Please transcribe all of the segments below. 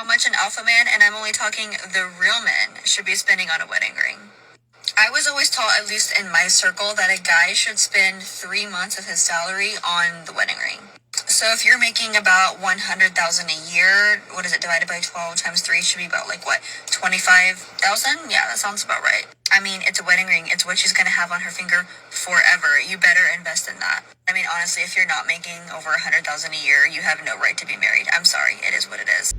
how much an alpha man, and I'm only talking the real men, should be spending on a wedding ring. I was always taught, at least in my circle, that a guy should spend 3 months of his salary on the wedding ring. So if you're making about $100,000 a year, what is it, divided by 12 times 3 should be about like what, 25,000? Yeah, that sounds about right. I mean, it's a wedding ring. It's what she's going to have on her finger forever. You better invest in that. I mean, honestly, if you're not making over 100,000 a year, you have no right to be married. I'm sorry. It is what it is.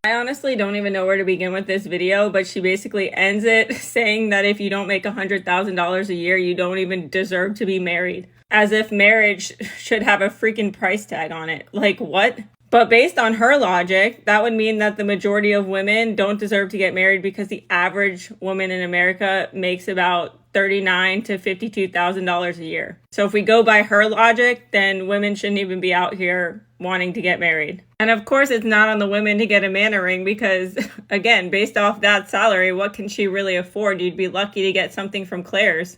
I honestly don't even know where to begin with this video, but she basically ends it saying that if you don't make $100,000 a year, you don't even deserve to be married. As if marriage should have a freaking price tag on it. Like, what? But based on her logic, that would mean that the majority of women don't deserve to get married because the average woman in America makes about $39,000 to $52,000 a year. So if we go by her logic, then women shouldn't even be out here wanting to get married. And of course, it's not on the women to get a man ring because, again, based off that salary, what can she really afford? You'd be lucky to get something from Claire's.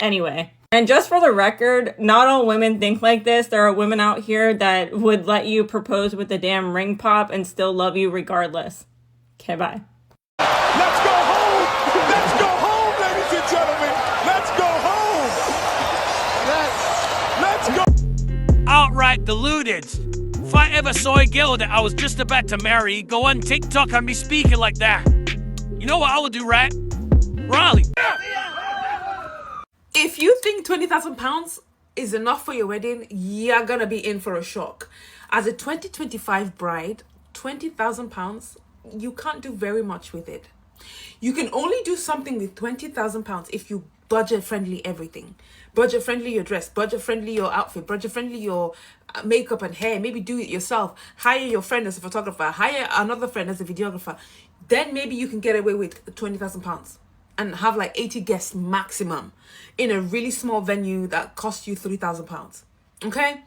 Anyway, and just for the record, not all women think like this. There are women out here that would let you propose with a damn ring pop and still love you regardless. Okay, bye. Let's go home! Let's go home, ladies and gentlemen! Let's go home! Let's go! Outright deluded. If I ever saw a girl that I was just about to marry go on TikTok and be speaking like that, you know what I would do, right? Raleigh. If you think £20,000 is enough for your wedding, you're gonna be in for a shock. As a 2025 bride, £20,000, you can't do very much with it. You can only do something with £20,000 if you budget friendly everything. Budget friendly your dress, budget friendly your outfit, budget friendly your makeup and hair. Maybe do it yourself. Hire your friend as a photographer, hire another friend as a videographer. Then maybe you can get away with £20,000 and have like 80 guests maximum in a really small venue that costs you £3,000. Okay?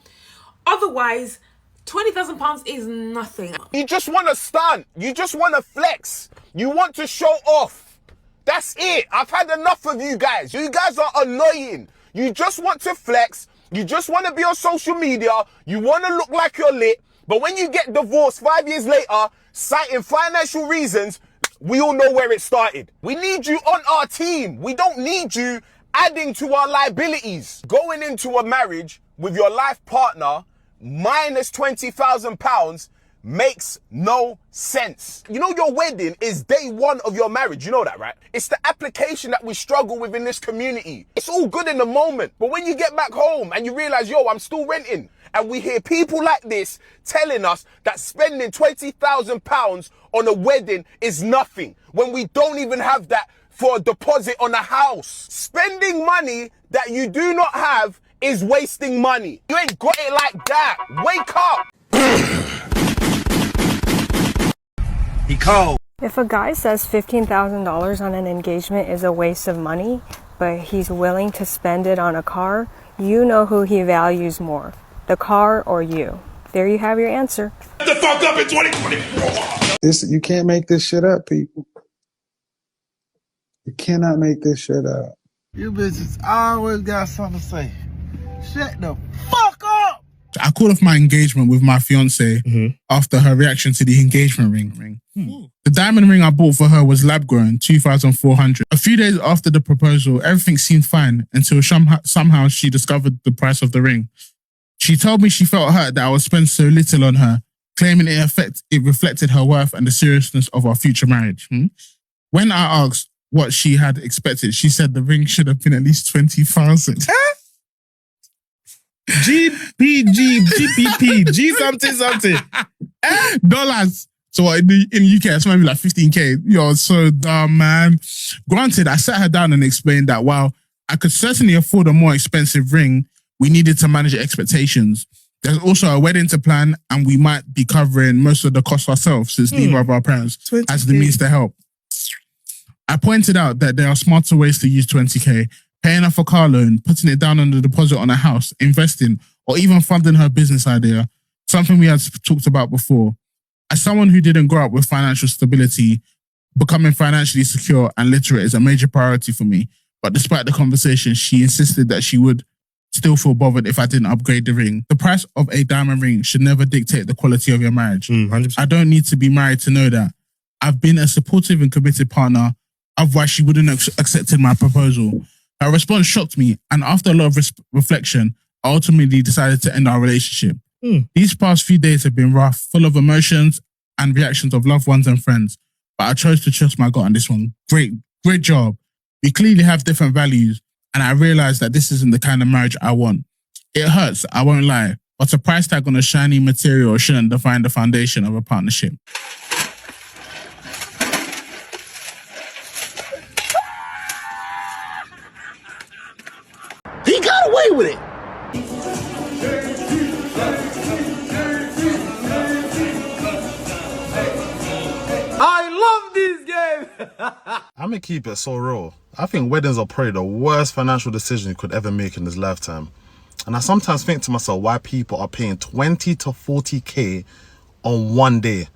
Otherwise, £20,000 is nothing. You just want to stunt. You just want to flex. You want to show off. That's it. I've had enough of you guys. You guys are annoying. You just want to flex. You just want to be on social media. You want to look like you're lit. But when you get divorced 5 years later, citing financial reasons, we all know where it started. We need you on our team. We don't need you adding to our liabilities. Going into a marriage with your life partner minus £20,000 makes no sense. You know your wedding is day one of your marriage. You know that, right? It's the application that we struggle with in this community. It's all good in the moment. But when you get back home and you realize, yo, I'm still renting. And we hear people like this telling us that spending £20,000 on a wedding is nothing when we don't even have that for a deposit on a house. Spending money that you do not have is wasting money. You ain't got it like that. Wake up. He called. If a guy says $15,000 on an engagement is a waste of money, but he's willing to spend it on a car, you know who he values more, the car or you. There you have your answer. Get the fuck up in 2024. You can't make this shit up, people. You cannot make this shit up. You bitches always got something to say. Shut the fuck up! I called off my engagement with my fiance after her reaction to the engagement ring. The diamond ring I bought for her was lab grown, $2,400. A few days after the proposal, everything seemed fine until somehow she discovered the price of the ring. She told me she felt hurt that I would spend so little on her, claiming it reflected her worth and the seriousness of our future marriage. When I asked what she had expected, she said the ring should have been at least 20,000. GPP, G something. Dollars. So in the UK, it's maybe like 15K. You're so dumb, man. Granted, I sat her down and explained that while I could certainly afford a more expensive ring, we needed to manage expectations. There's also a wedding to plan, and we might be covering most of the costs ourselves since neither of our parents has the means to help. I pointed out that there are smarter ways to use 20K, paying off a car loan, putting it down on the deposit on a house, investing, or even funding her business idea, something we had talked about before. As someone who didn't grow up with financial stability, becoming financially secure and literate is a major priority for me. But despite the conversation, she insisted that she would still feel bothered if I didn't upgrade the ring. The price of a diamond ring should never dictate the quality of your marriage. 100%. I don't need to be married to know that. I've been a supportive and committed partner, otherwise she wouldn't have accepted my proposal. Her response shocked me, and after a lot of reflection, I ultimately decided to end our relationship. These past few days have been rough, full of emotions and reactions of loved ones and friends, but I chose to trust my gut on this one. Great job. We clearly have different values, and I realized that this isn't the kind of marriage I want. It hurts, I won't lie, but a price tag on a shiny material shouldn't define the foundation of a partnership. He got away with it. I love this game. I'm gonna keep it so real. I think weddings are probably the worst financial decision you could ever make in this lifetime. And I sometimes think to myself why people are paying 20 to 40k on one day.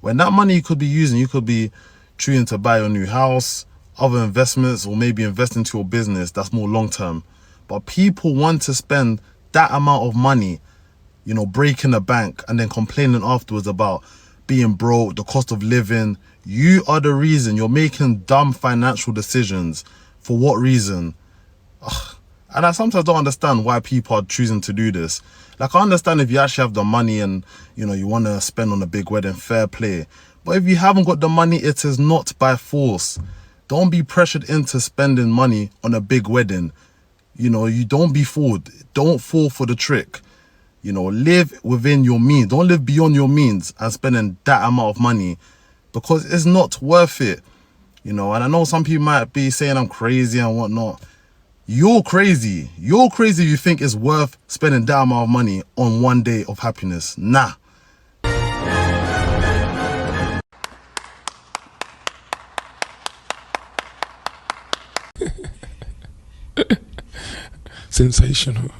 When that money you could be using, you could be choosing to buy a new house, other investments, or maybe invest into your business that's more long term. But people want to spend that amount of money, you know, breaking the bank and then complaining afterwards about being broke, the cost of living. You are the reason. You're making dumb financial decisions. For what reason? Ugh. And I sometimes don't understand why people are choosing to do this. Like, I understand if you actually have the money and, you know, you want to spend on a big wedding, fair play. But if you haven't got the money, it is not by force. Don't be pressured into spending money on a big wedding. You know, you don't be fooled. Don't fall for the trick. You know, live within your means. Don't live beyond your means and spending that amount of money, because it's not worth it. You know, and I know some people might be saying I'm crazy and whatnot. You're crazy. You're crazy if you think it's worth spending that amount of money on one day of happiness. Nah. Sensational.